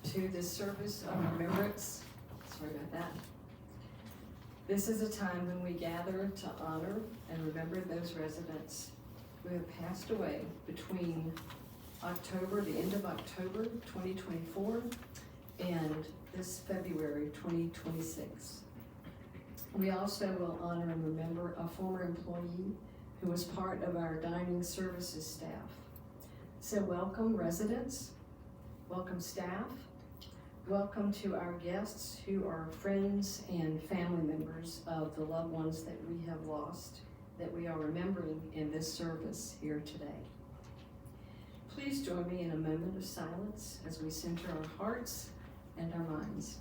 to this service of remembrance. Sorry about that. This is a time when we gather to honor and remember those residents who have passed away between the end of October 2024 and this February 2026. We also will honor and remember a former employee who was part of our dining services staff. So welcome residents, welcome staff, welcome to our guests who are friends and family members of the loved ones that we have lost, that we are remembering in this service here today. Please join me in a moment of silence as we center our hearts and our minds.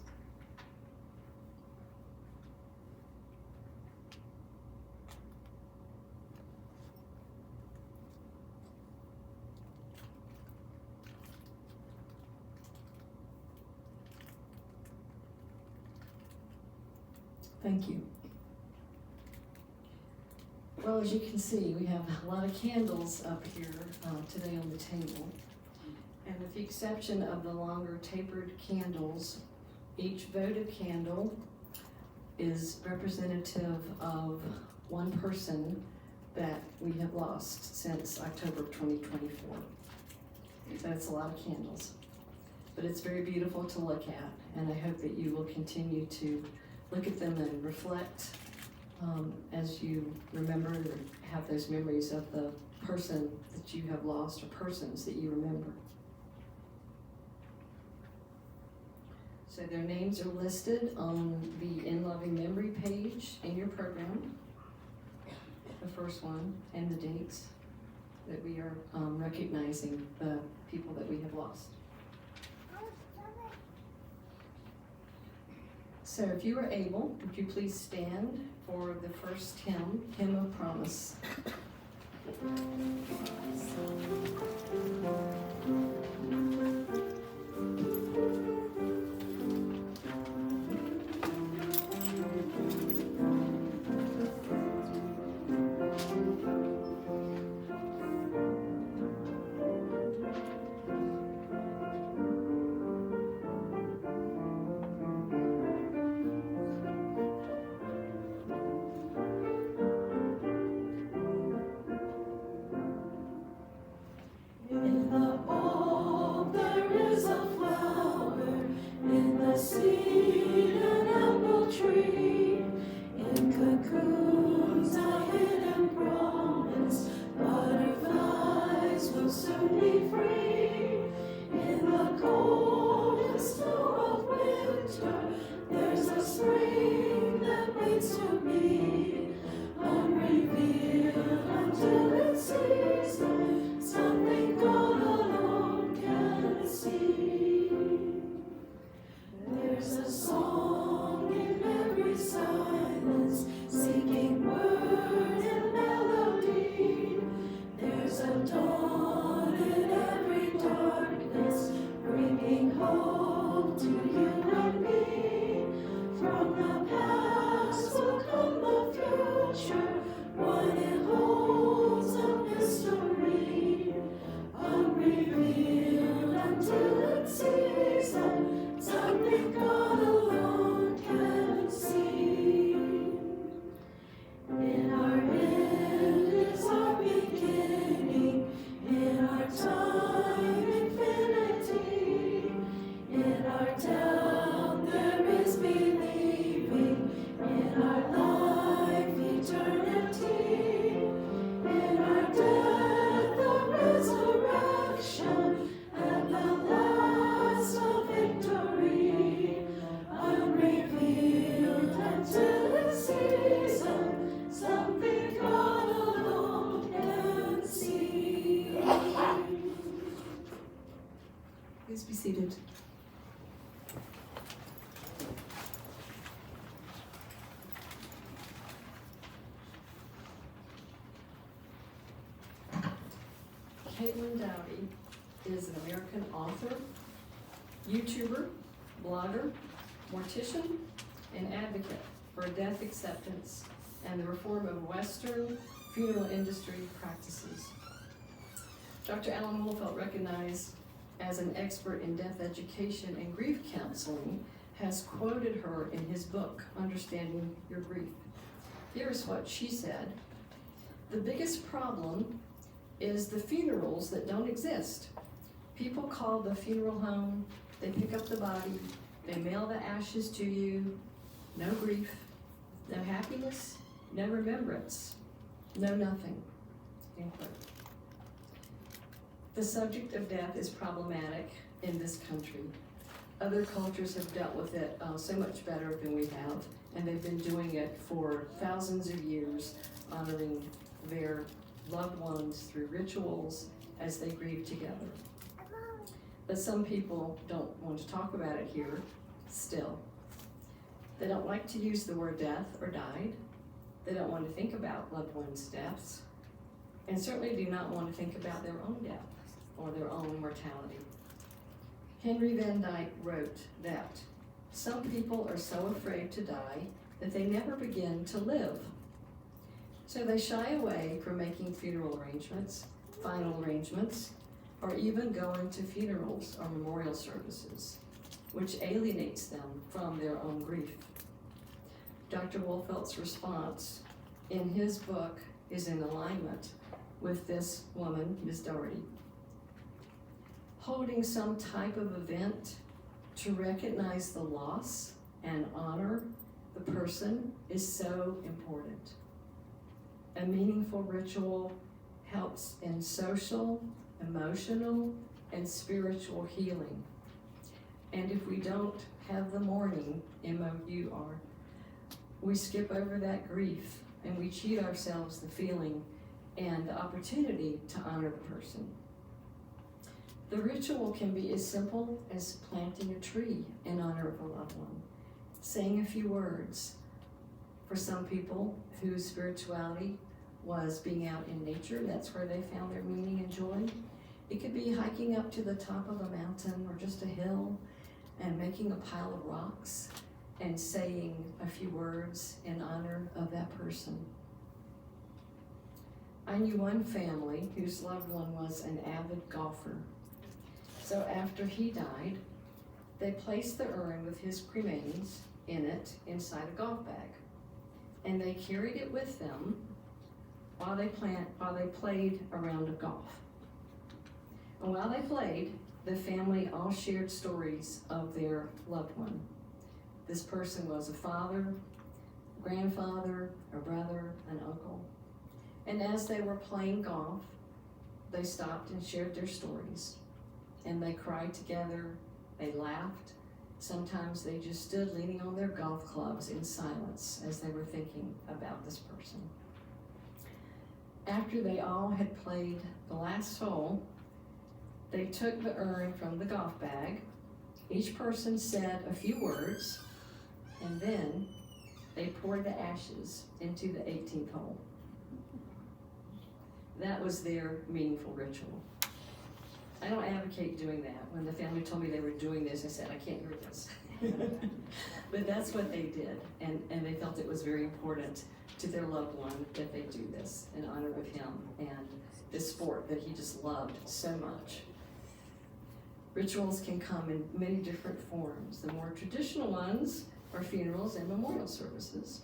Thank you. Well, as you can see, we have a lot of candles up here today on the table. And with the exception of the longer tapered candles, each votive candle is representative of one person that we have lost since October of 2024. So it's a lot of candles. But it's very beautiful to look at, and I hope that you will continue to look at them and reflect as you remember or have those memories of the person that you have lost or persons that you remember. So their names are listed on the In Loving Memory page in your program, the first one, and the dates that we are recognizing the people that we have lost. So if you are able, would you please stand for the first hymn of promise. Please be seated. Caitlin Dowdy is an American author, YouTuber, blogger, mortician, and advocate for death acceptance and the reform of Western funeral industry practices. Dr. Alan Wolfelt recognized as an expert in death education and grief counseling, has quoted her in his book, Understanding Your Grief. Here's what she said: "The biggest problem is the funerals that don't exist. People call the funeral home, they pick up the body, they mail the ashes to you. No grief, no happiness, no remembrance, no nothing." End quote. The subject of death is problematic in this country. Other cultures have dealt with it so much better than we have, and they've been doing it for thousands of years, honoring their loved ones through rituals as they grieve together. But some people don't want to talk about it here still. They don't like to use the word death or died. They don't want to think about loved ones' deaths, and certainly do not want to think about their own death or their own mortality. Henry Van Dyke wrote that some people are so afraid to die that they never begin to live. So they shy away from making funeral arrangements, final arrangements, or even going to funerals or memorial services, which alienates them from their own grief. Dr. Wolfelt's response in his book is in alignment with this woman, Ms. Doherty. Holding some type of event to recognize the loss and honor the person is so important. A meaningful ritual helps in social, emotional, and spiritual healing. And if we don't have the mourning, M-O-U-R, we skip over that grief and we cheat ourselves the feeling and the opportunity to honor the person. The ritual can be as simple as planting a tree in honor of a loved one, saying a few words. For some people whose spirituality was being out in nature, that's where they found their meaning and joy. It could be hiking up to the top of a mountain or just a hill and making a pile of rocks and saying a few words in honor of that person. I knew one family whose loved one was an avid golfer. So after he died, they placed the urn with his cremains in it inside a golf bag. And they carried it with them while they played a round of golf. And while they played, the family all shared stories of their loved one. This person was a father, grandfather, a brother, an uncle. And as they were playing golf, they stopped and shared their stories. And they cried together, they laughed. Sometimes they just stood leaning on their golf clubs in silence as they were thinking about this person. After they all had played the last hole, they took the urn from the golf bag. Each person said a few words, and then they poured the ashes into the 18th hole. That was their meaningful ritual. I don't advocate doing that. When the family told me they were doing this, I said, I can't hear this. But that's what they did, and they felt it was very important to their loved one that they do this in honor of him and this sport that he just loved so much. Rituals can come in many different forms. The more traditional ones are funerals and memorial services.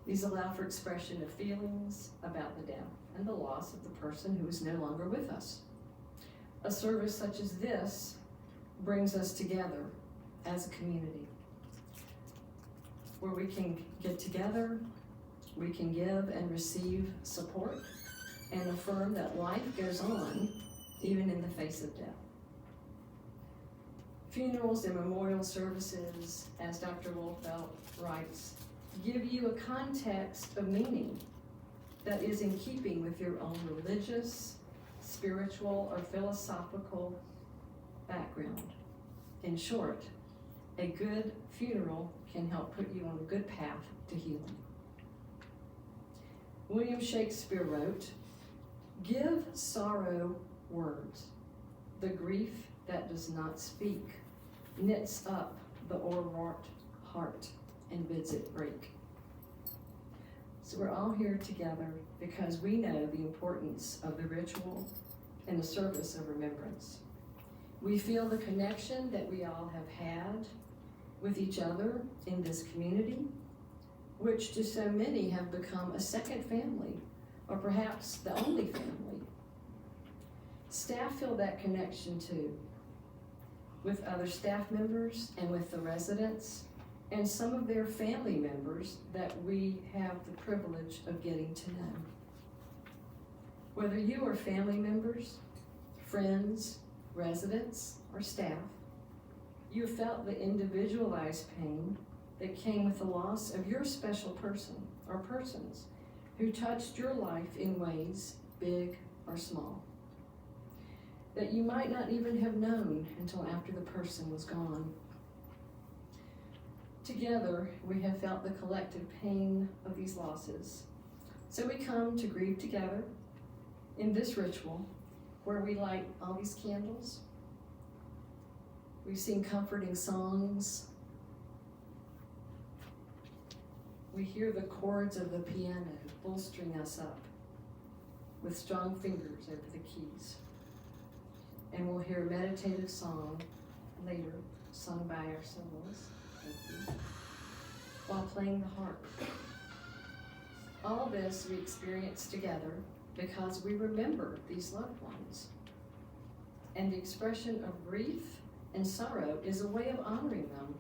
These allow for expression of feelings about the death and the loss of the person who is no longer with us. A service such as this brings us together as a community, where we can get together, we can give and receive support, and affirm that life goes on even in the face of death. Funerals and memorial services, as Dr. Wolfelt writes, give you a context of meaning that is in keeping with your own religious, spiritual, or philosophical background. In short, a good funeral can help put you on a good path to healing. William Shakespeare wrote, "Give sorrow words. The grief that does not speak knits up the o'erwrought heart and bids it break." So we're all here together because we know the importance of the ritual and the service of remembrance. We feel the connection that we all have had with each other in this community, which to so many have become a second family, or perhaps the only family. Staff feel that connection too, with other staff members and with the residents and some of their family members that we have the privilege of getting to know. Whether you are family members, friends, residents, or staff, you felt the individualized pain that came with the loss of your special person or persons who touched your life in ways big or small, that you might not even have known until after the person was gone. Together, we have felt the collective pain of these losses. So we come to grieve together in this ritual where we light all these candles. We sing comforting songs. We hear the chords of the piano bolstering us up with strong fingers over the keys. And we'll hear a meditative song later, sung by our soloists, while playing the harp. All this we experience together because we remember these loved ones. And the expression of grief and sorrow is a way of honoring them.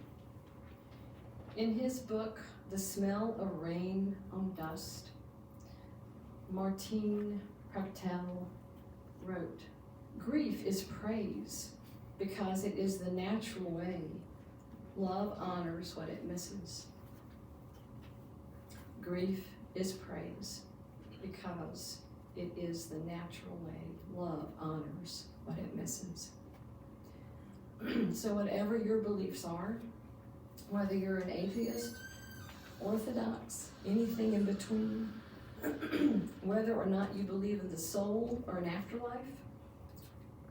In his book, The Smell of Rain on Dust, Martin Prachtel wrote, "Grief is praise because it is the natural way. Love honors what it misses." Grief is praise because it is the natural way. Love honors what it misses. So whatever your beliefs are, whether you're an atheist, orthodox, anything in between, whether or not you believe in the soul or an afterlife,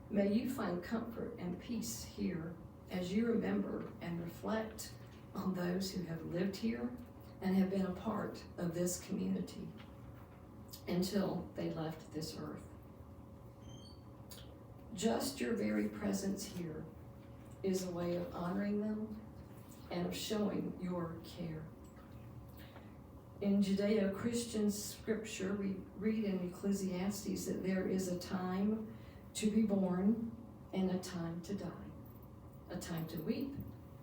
may you find comfort and peace here as you remember and reflect on those who have lived here and have been a part of this community until they left this earth. Just your very presence here is a way of honoring them and of showing your care. In Judeo-Christian scripture, we read in Ecclesiastes that there is a time to be born and a time to die, a time to weep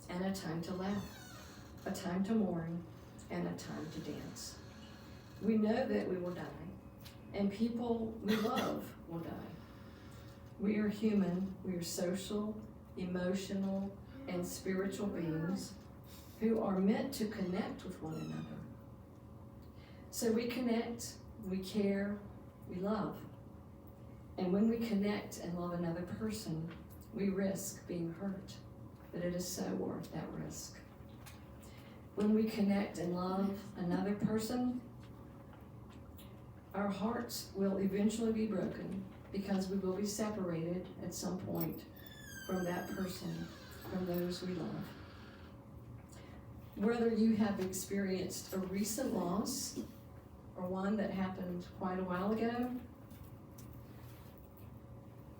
and a time to laugh, a time to mourn and a time to dance. We know that we will die, and people we love will die. We are human, we are social, emotional, and spiritual beings who are meant to connect with one another. So we connect, we care, we love. And when we connect and love another person, we risk being hurt, but it is so worth that risk. When we connect and love another person, our hearts will eventually be broken because we will be separated at some point from that person, from those we love. Whether you have experienced a recent loss or one that happened quite a while ago,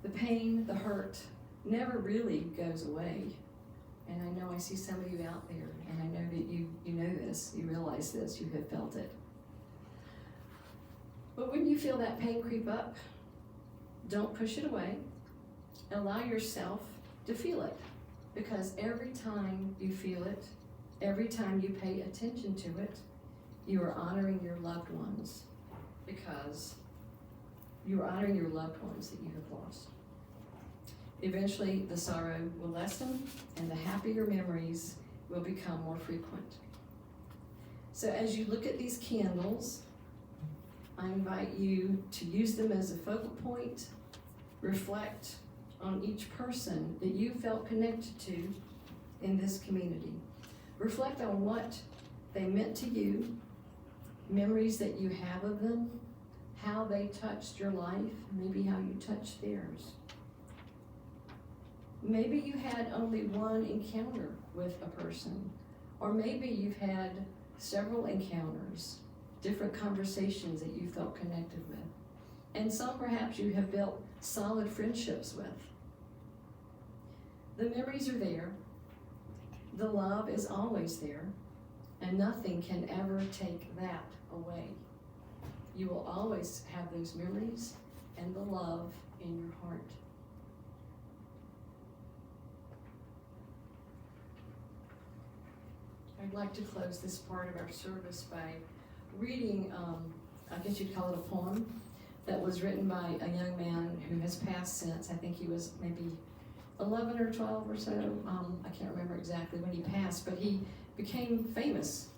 the pain, the hurt, never really goes away. And I know I see some of you out there, and I know that you know this, you realize this, you have felt it. But when you feel that pain creep up, don't push it away. Allow yourself to feel it, because every time you feel it, every time you pay attention to it, you are honoring your loved ones, because you are honoring your loved ones that you have lost. Eventually, the sorrow will lessen and the happier memories will become more frequent. So as you look at these candles, I invite you to use them as a focal point, reflect on each person that you felt connected to in this community. Reflect on what they meant to you, memories that you have of them, how they touched your life, maybe how you touched theirs. Maybe you had only one encounter with a person, or maybe you've had several encounters, different conversations that you felt connected with, and some perhaps you have built solid friendships with. The memories are there. The love is always there. And nothing can ever take that away. You will always have those memories and the love in your heart. I'd like to close this part of our service by reading, I guess you'd call it a poem, that was written by a young man who has passed since. I think he was maybe 11 or 12 or so. I can't remember exactly when he passed, but he became famous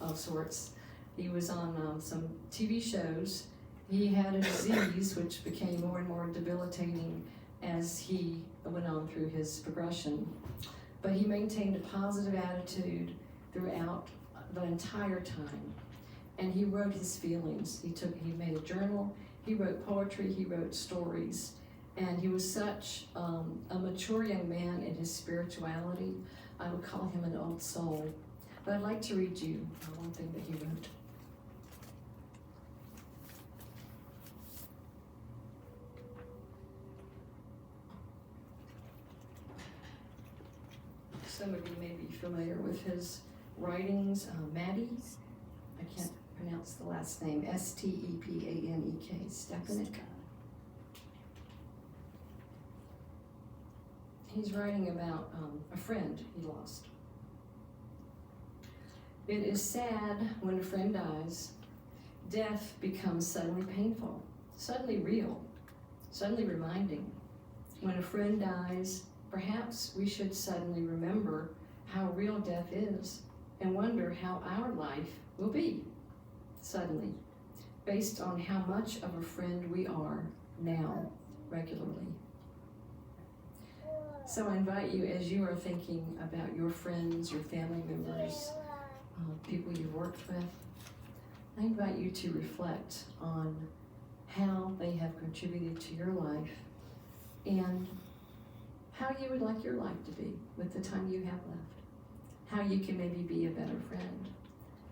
of sorts. He was on some TV shows. He had a disease which became more and more debilitating as he went on through his progression. But he maintained a positive attitude throughout the entire time. And he wrote his feelings. He made a journal, he wrote poetry, he wrote stories. And he was such a mature young man in his spirituality. I would call him an old soul. But I'd like to read you one thing that he wrote. Some of you may be familiar with his writings. Maddie, I can't pronounce the last name, Stepanek, Stepanek. He's writing about a friend he lost. It is sad when a friend dies. Death becomes suddenly painful, suddenly real, suddenly reminding. When a friend dies, perhaps we should suddenly remember how real death is and wonder how our life will be, suddenly, based on how much of a friend we are now, regularly. So I invite you, as you are thinking about your friends, your family members, people you've worked with, I invite you to reflect on how they have contributed to your life and how you would like your life to be with the time you have left. How you can maybe be a better friend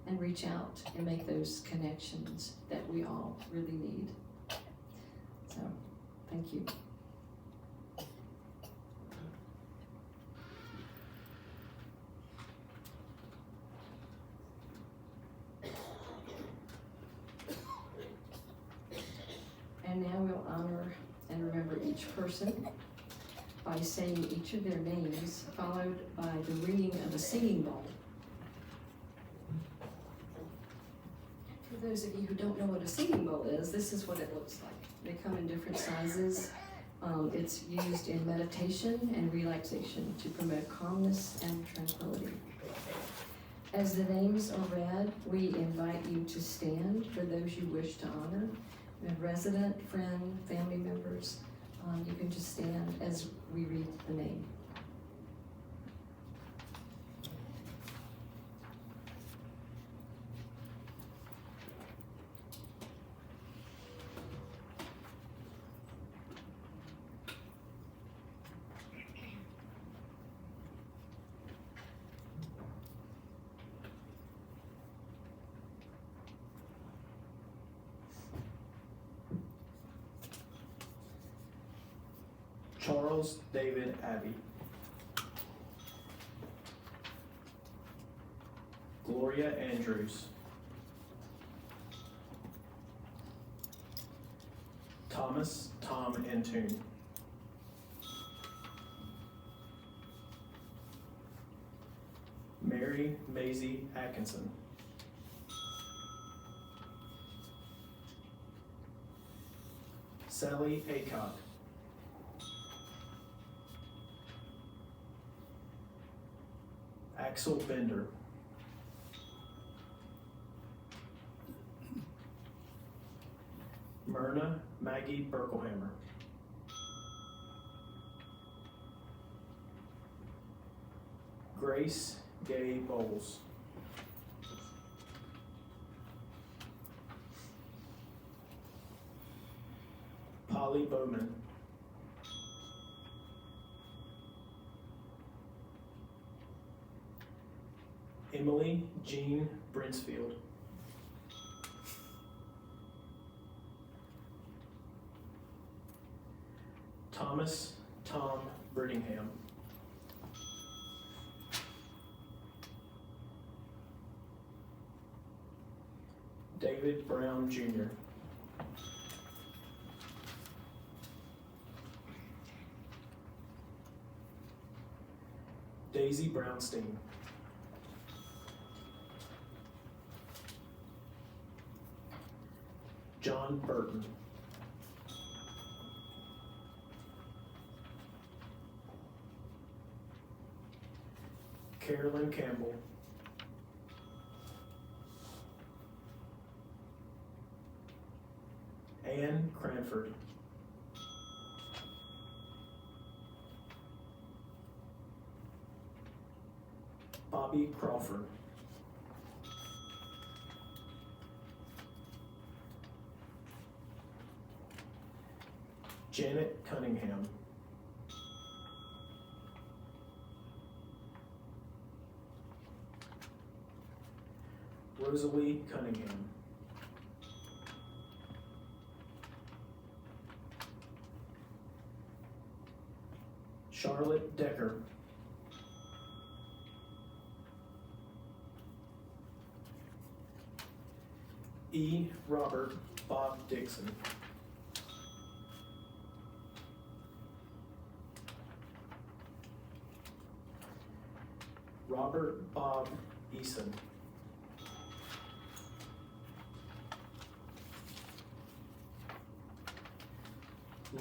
and reach out and make those connections that we all really need. So, thank you. And now we'll honor and remember each person by saying each of their names, followed by the ringing of a singing bowl. For those of you who don't know what a singing bowl is, this is what it looks like. They come in different sizes. It's used in meditation and relaxation to promote calmness and tranquility. As the names are read, we invite you to stand for those you wish to honor. A resident, friend, family members, you can just stand as we read the name. Charles David Abbey. Gloria Andrews. Thomas Tom Antune. Mary Maisie Atkinson. Sally Aycock. Axel Bender. Myrna Maggie Berkelhammer. Grace Gay Bowles. Polly Bowman. Emily Jean Brinsfield. Thomas Tom Brittingham. David Brown Jr., Daisy Brownstein, John Burton, Carolyn Campbell, Anne Cranford, Bobby Crawford, Janet Cunningham, Rosalie Cunningham, Charlotte Decker, E. Robert Bob Dixon, Robert Bob Eason,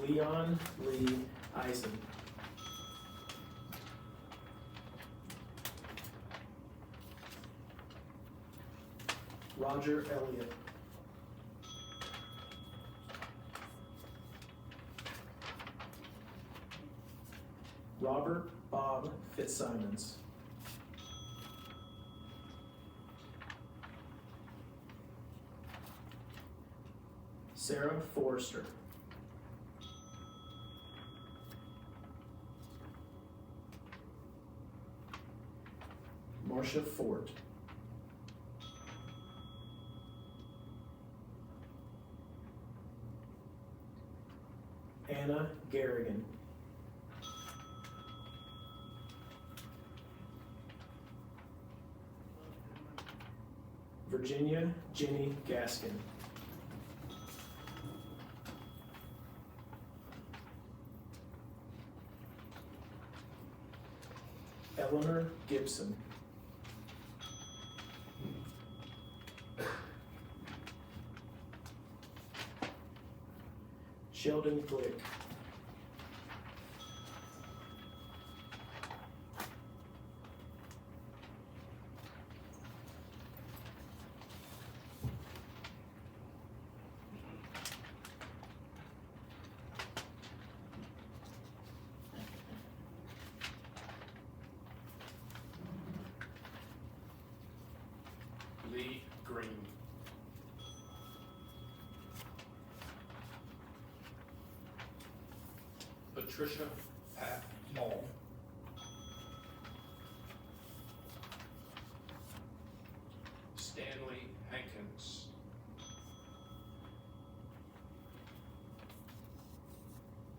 Leon Lee Eisen, Roger Elliott, Robert Bob Fitzsimons, Sarah Forrester, Marcia Fort, Anna Garrigan, Virginia Jenny Gaskin, Eleanor Gibson, Sheldon Glick, Lee Green, Patricia Pat Hall, Stanley Hankins,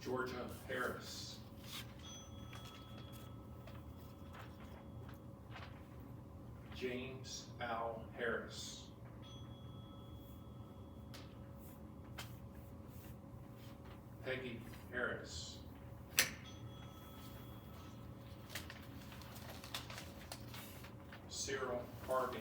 Georgia Harris, James Al Harris, Peggy Harris, Cyril Harvey,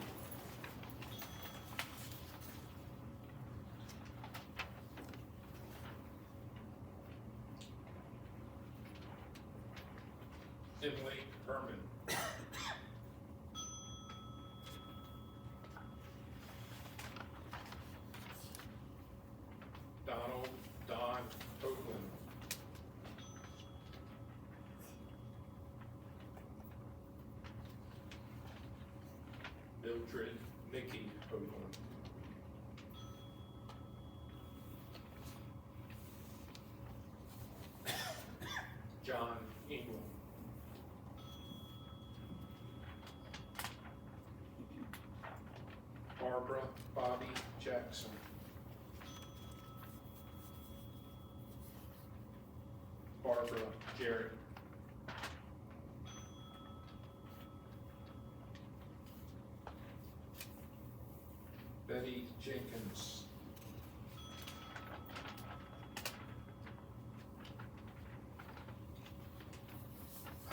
Emily Herman, Donald Don Oakland, Mildred Nikki Oakland, John England, Barbara Bobby Jackson, Barbara Jarrett, Betty Jenkins.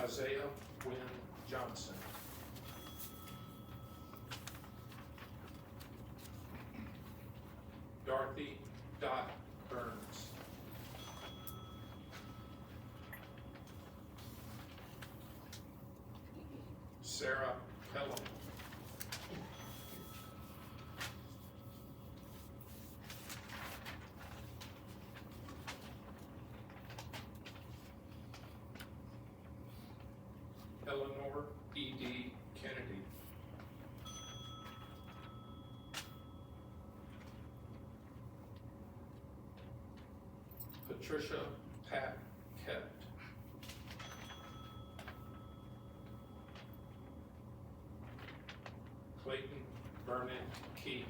Isaiah Wynn Johnson. Dorothy Dot Burns. Sarah Pelham. Eleanor E.D. Kennedy. Patricia Pat Kept. Clayton Burnett Key.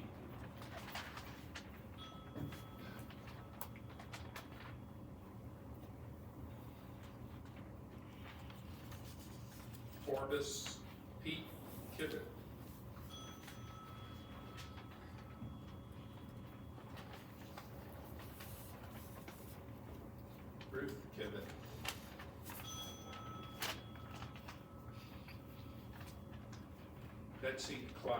Forbes Pete Kivett. Ruth Kivett. Betsy Klein.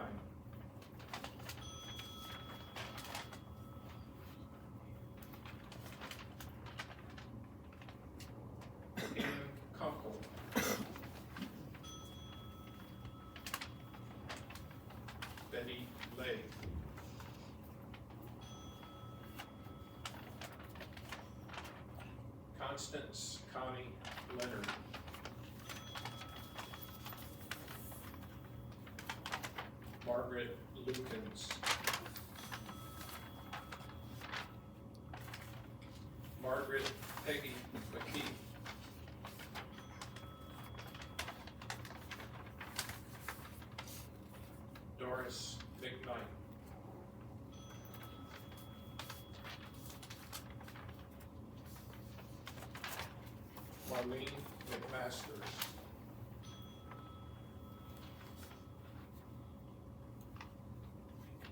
Ann Kunkel. Betty Lay. Constance Connie Leonard. Margaret Lukens. Margaret Peggy McKee. Doris McKnight. Marlene McMasters.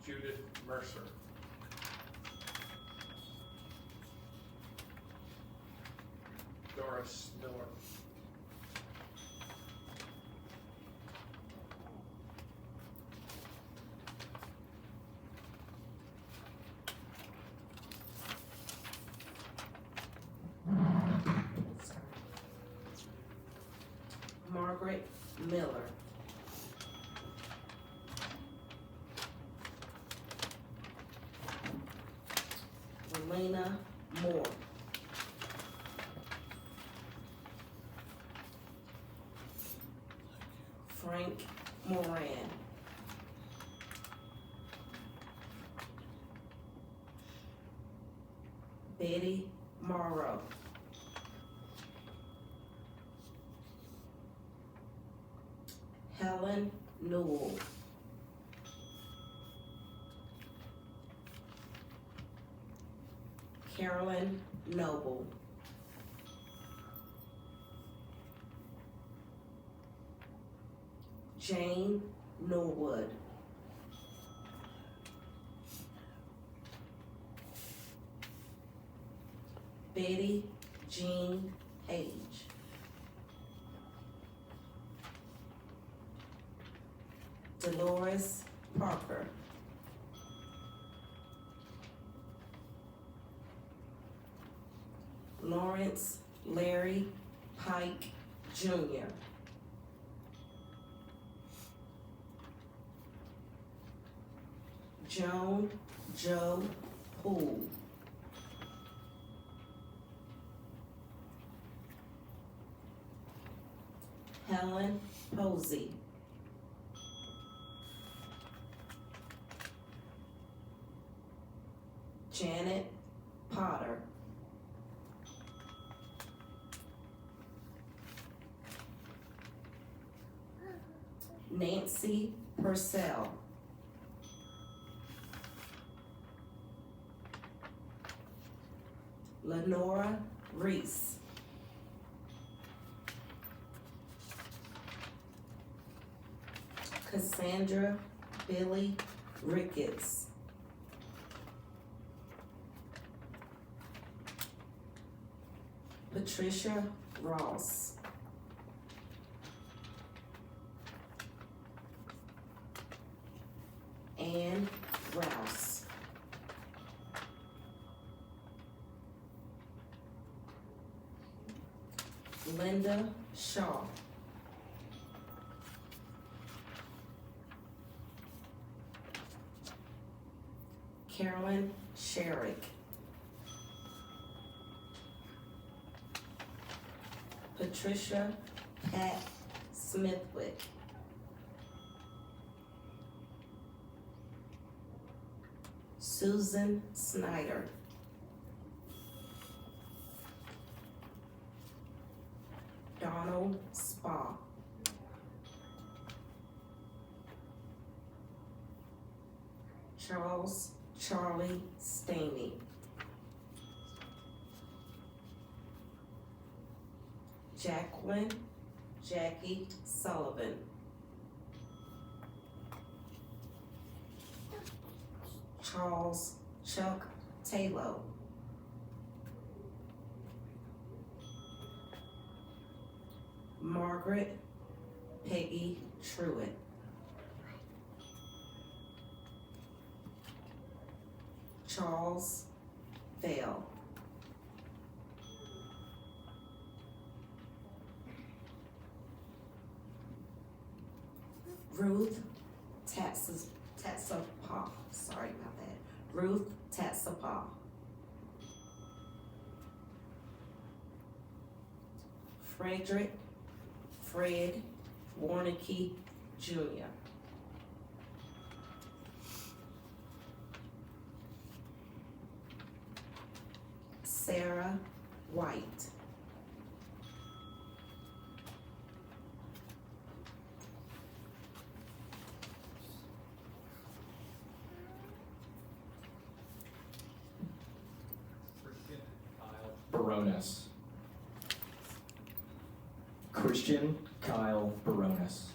Judith Mercer. Doris Miller. Margaret Miller. Elena Moore. Frank Moran. Betty Morrow. Helen Newell. Carolyn Noble. Jane Norwood. Betty Jean Page. Dolores Parker. Lawrence Larry Pike Jr. Joan Joe Poole. Helen Posey. Janet Potter. Nancy Purcell. Lenora Reese. Cassandra Billy Ricketts. Patricia Ross. Ann Rouse. Linda Shaw. Carolyn Sherrick. Patricia Pat Smithwick. Susan Snyder. Donald Spa. Charles Charlie Staney. Jacqueline Jackie Sullivan. Charles Chuck Taylor. Margaret Peggy Truitt. Charles Vale. Ruth Tatsapa. Sorry about that. Ruth Tatsapa. Frederick Fred Warnicki Jr. Sarah White. Barones. Christian Kyle Barones.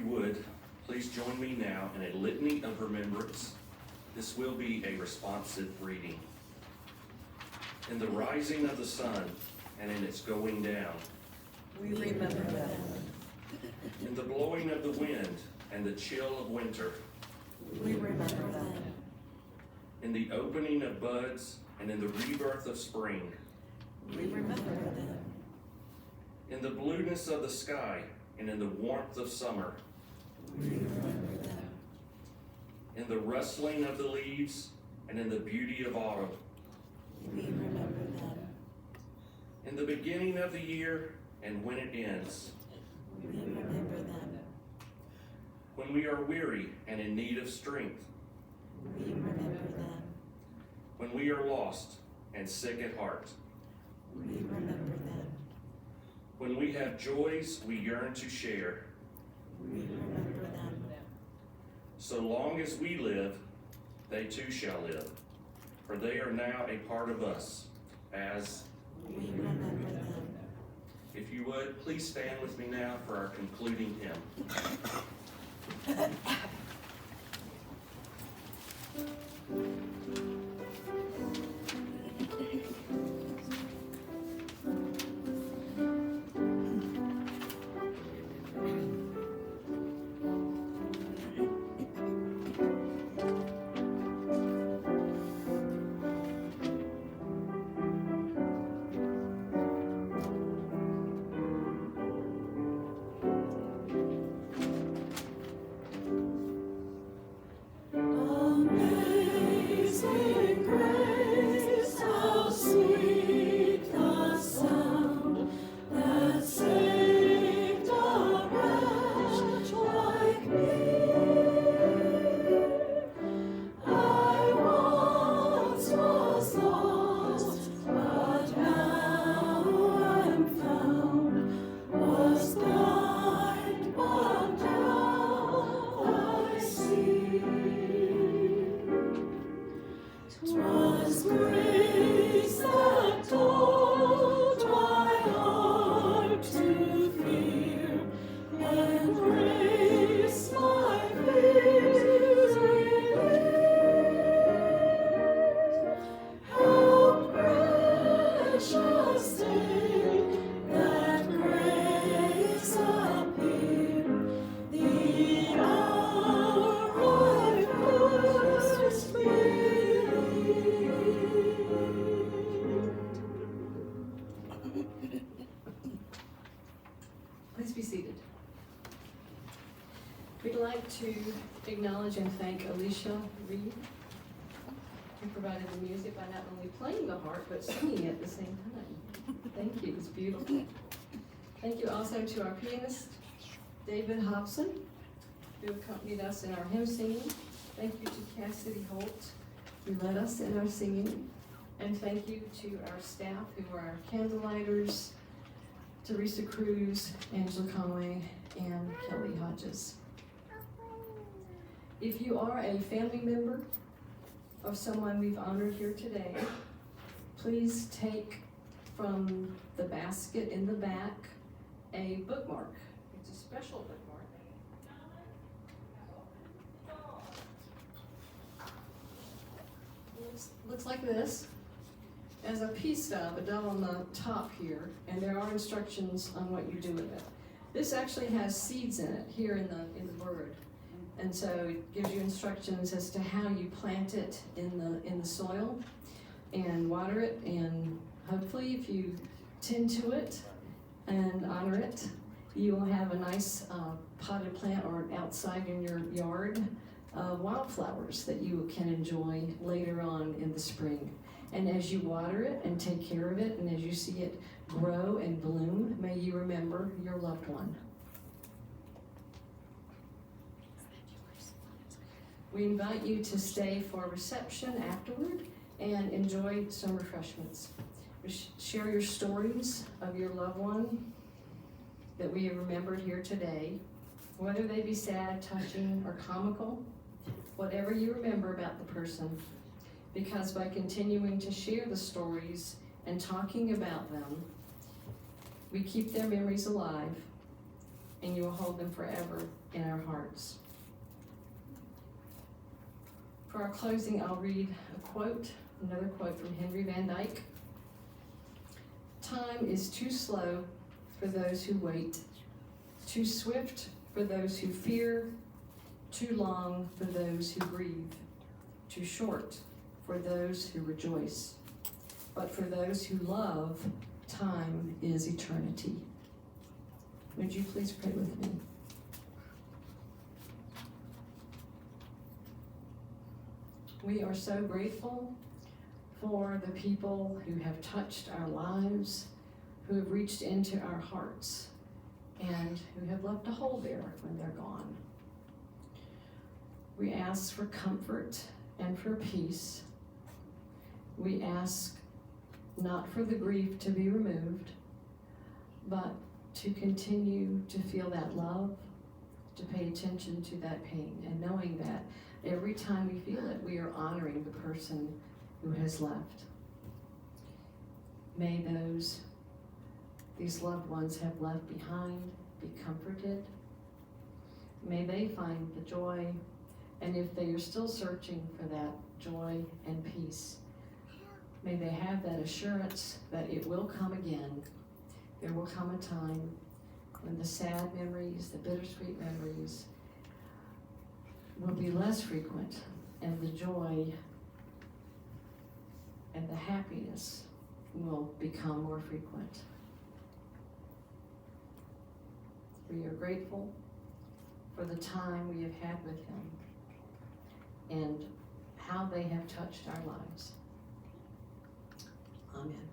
would, please join me now in a litany of remembrance. This will be a responsive reading. In the rising of the sun and in its going down, We remember them. in the blowing of the wind and the chill of winter, We remember them. in the opening of buds and in the rebirth of spring, We remember them. in the blueness of the sky and in the warmth of summer, We remember them. in the rustling of the leaves and in the beauty of autumn, We remember them. in the beginning of the year and when it ends, We remember them. when we are weary and in need of strength, We remember them. when we are lost and sick at heart, We remember them. when we have joys we yearn to share. We remember them. So long as we live, they too shall live, for they are now a part of us, as, We remember them. if you would, please stand with me now for our concluding hymn. Amazing grace, how sweet the sound that saved a wretch like me. I once was lost, but now I'm found. Was blind, but now I see. 'Twas grace that taught my heart to fear, and grace my fears relieved. How precious day that grace appeared, the hour I first believed. Please be seated. We'd like to acknowledge and thank Alicia Reed, who provided the music by not only playing the harp, but singing at the same time. Thank you, it's beautiful. Thank you also to our pianist, David Hobson, who accompanied us in our hymn singing. Thank you to Cassidy Holt, who led us in our singing. And thank you to our staff, who are our candlelighters, Teresa Cruz, Angela Conway, and Kelly Hodges. If you are a family member of someone we've honored here today, please take from the basket in the back a bookmark. It's a special bookmark. Looks like this. As a peace stub, a dove on the top here, and there are instructions on what you do with it. This actually has seeds in it here in the bird, and so it gives you instructions as to how you plant it in the soil and water it, and hopefully if you tend to it and honor it, you will have a nice potted plant or outside in your yard wildflowers that you can enjoy later on in the spring. And as you water it and take care of it, and as you see it grow and bloom, may you remember your loved one. We invite you to stay for a reception afterward and enjoy some refreshments. Share your stories of your loved one that we have remembered here today, whether they be sad, touching, or comical, whatever you remember about the person. Because by continuing to share the stories and talking about them, we keep their memories alive, and you will hold them forever in our hearts. For our closing, I'll read a quote, another quote from Henry Van Dyke. Time is too slow for those who wait, too swift for those who fear, too long for those who grieve, too short for those who rejoice. But for those who love, time is eternity. Would you please pray with me? We are so grateful for the people who have touched our lives, who have reached into our hearts, and who have left a hole there when they're gone. We ask for comfort and for peace. We ask not for the grief to be removed, but to continue to feel that love, to pay attention to that pain, and knowing that every time we feel it, we are honoring the person who has left. May these loved ones have left behind be comforted. May they find the joy, and if they are still searching for that joy and peace, may they have that assurance that it will come again. There will come a time when the sad memories, the bittersweet memories, will be less frequent, and the joy and the happiness will become more frequent. We are grateful for the time we have had with them and how they have touched our lives. Amen.